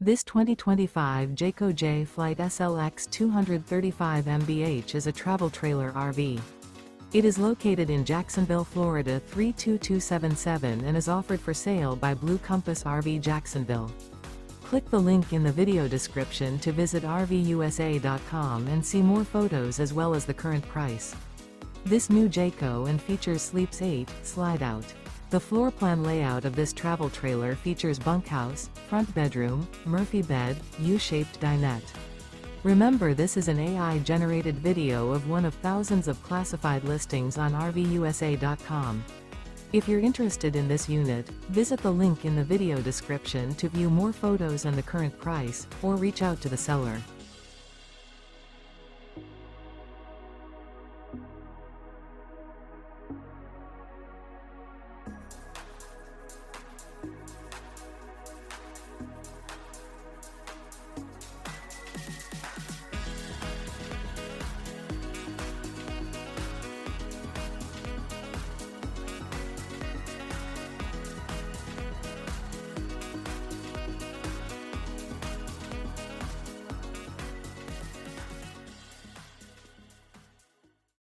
This 2025 Jayco Jay Flight SLX 235 mph is a travel trailer RV. It is located in Jacksonville, Florida 32277 and is offered for sale by Blue Compass RV Jacksonville. Click the link in the video description to visit RVUSA.com and see more photos as well as the current price. This new Jayco and features Sleeps 8, Slideout. The floor plan layout of this travel trailer features bunkhouse, front bedroom, Murphy bed, U-shaped dinette. Remember, this is an AI-generated video of one of thousands of classified listings on RVUSA.com. If you're interested in this unit, visit the link in the video description to view more photos and the current price, or reach out to the seller.